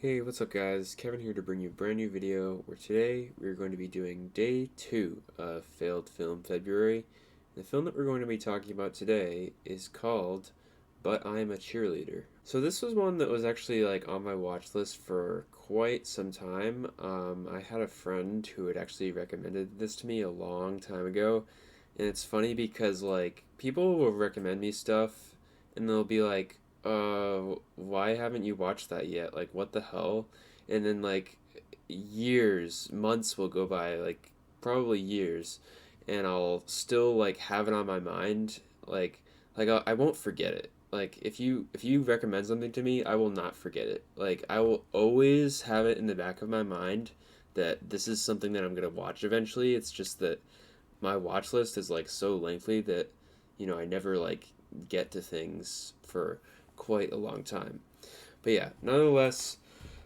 Hey, what's up guys? Kevin here to bring you a brand new video where today we're going to be doing day 2 of Failed Film February. The film that we're going to be talking about today is called But I'm a Cheerleader. So this was one that was actually like on my watch list for quite some time. I had a friend who had actually recommended this to me a long time ago, and it's funny because like people will recommend me stuff and they'll be like, why haven't you watched that yet? Like, what the hell? And then, like, years, months will go by, like, probably years, and I'll still, like, have it on my mind. I won't forget it. Like, if you recommend something to me, I will not forget it. Like, I will always have it in the back of my mind that this is something that I'm gonna watch eventually. It's just that my watch list is like so lengthy that I never like get to things for quite a long time. But yeah, nonetheless,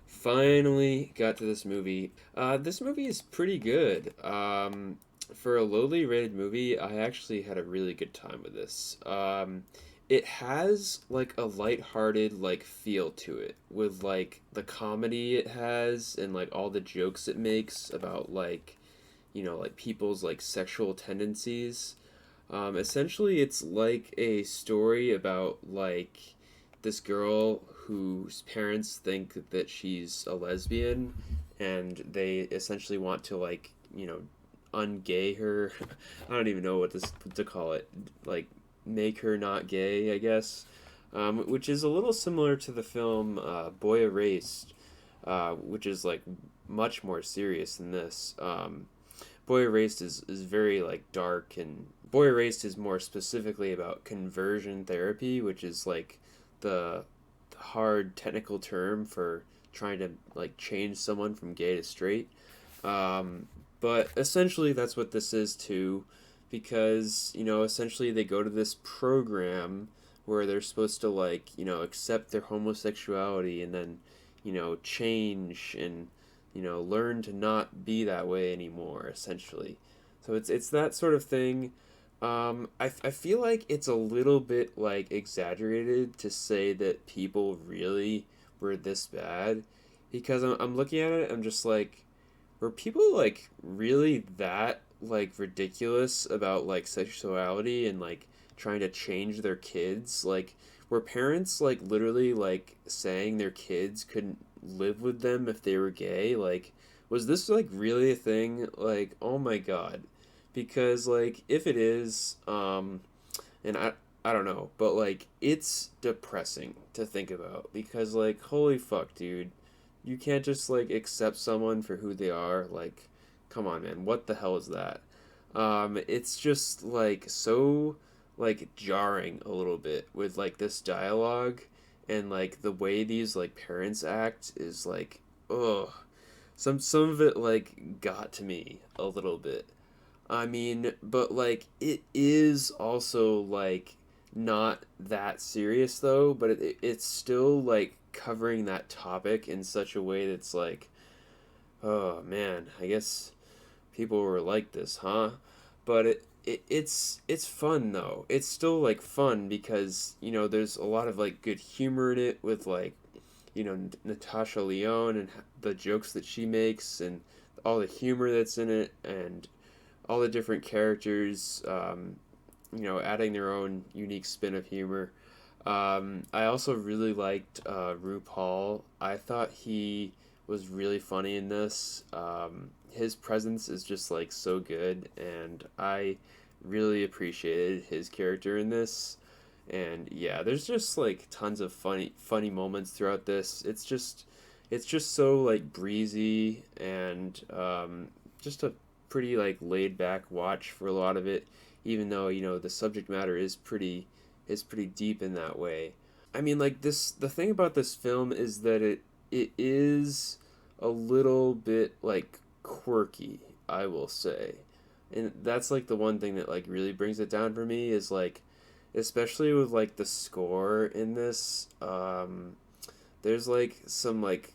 finally got to this movie. This movie is pretty good. For a lowly rated movie, I actually had a really good time with this. It has like a lighthearted like feel to it with like the comedy it has and like all the jokes it makes about like like people's like sexual tendencies. Essentially, it's like a story about like this girl whose parents think that she's a lesbian, and they essentially want to like ungay her. I don't even know what to call it. Like make her not gay, I guess. Which is a little similar to the film Boy Erased, which is like much more serious than this. Boy Erased is very like dark, and Boy Erased is more specifically about conversion therapy, which is like the hard technical term for trying to like change someone from gay to straight. But essentially that's what this is too, because essentially they go to this program where they're supposed to like accept their homosexuality and then change and learn to not be that way anymore, essentially. So it's that sort of thing. I feel like it's a little bit like exaggerated to say that people really were this bad, because I'm looking at it, I'm just like, were people like really that like ridiculous about like sexuality and like trying to change their kids? Like, were parents like literally like saying their kids couldn't live with them if they were gay? Like, was this like really a thing? Like, oh my god. Because like if it is, and I don't know, but like it's depressing to think about, because like holy fuck, dude, you can't just like accept someone for who they are. Like, come on, man, what the hell is that? It's just like so like jarring a little bit with like this dialogue, and like the way these like parents act is like, ugh. Some of it like got to me a little bit. I mean, but like it is also like not that serious though, but it's still like covering that topic in such a way that's like, oh man, I guess people were like this, huh? But it's fun though. It's still like fun because there's a lot of like good humor in it with like Natasha Lyonne and the jokes that she makes and all the humor that's in it and all the different characters, adding their own unique spin of humor. I also really liked RuPaul. I thought he was really funny in this. His presence is just like so good, and I really appreciated his character in this. And yeah, there's just like tons of funny moments throughout this. It's just so like breezy and just a pretty like laid back watch for a lot of it, even though the subject matter is pretty deep in that way. I mean, like this, the thing about this film is that it is a little bit like quirky, I will say. And that's like the one thing that like really brings it down for me is like, especially with like the score in this, there's like some like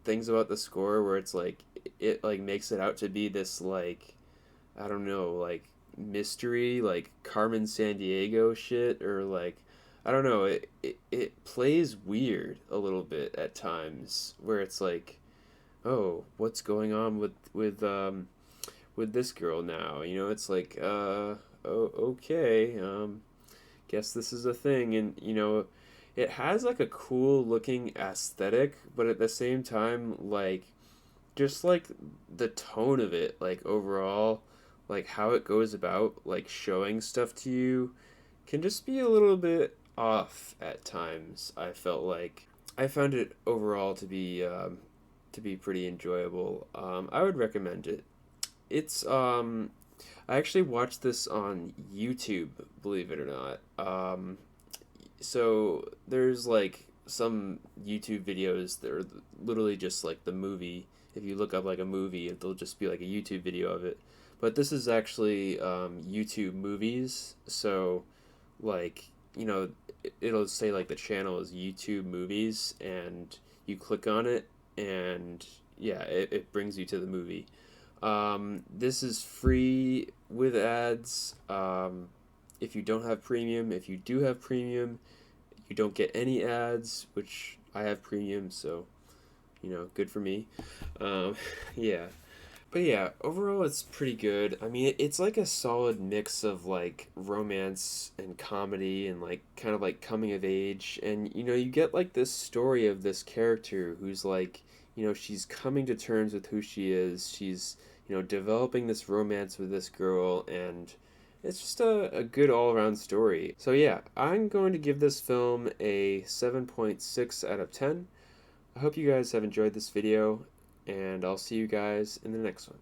things about the score where it's like it like makes it out to be this like, I don't know, like mystery, like Carmen San Diego shit, or like I don't know, it plays weird a little bit at times where it's like, oh, what's going on with this girl now? You know, it's like, oh, okay, guess this is a thing. And you know, it has like a cool looking aesthetic, but at the same time, like, just like the tone of it, like overall, like how it goes about like showing stuff to you can just be a little bit off at times. I felt like I found it overall to be pretty enjoyable. I would recommend it. It's I actually watched this on YouTube, believe it or not. So there's like some YouTube videos that are literally just like the movie. If you look up like a movie, it'll just be like a YouTube video of it. But this is actually YouTube movies. So like, you know, it'll say like the channel is YouTube movies, and you click on it, and yeah, it brings you to the movie. This is free with ads. If you don't have premium, if you do have premium, you don't get any ads, which I have premium, so you know, good for me. Um, yeah, but yeah, overall it's pretty good. I mean, it's like a solid mix of like romance and comedy and like kind of like coming of age, and you know, you get like this story of this character who's like, you know, she's coming to terms with who she is. She's, you know, developing this romance with this girl, and it's just a good all around story. So, yeah, I'm going to give this film a 7.6 out of 10. I hope you guys have enjoyed this video, and I'll see you guys in the next one.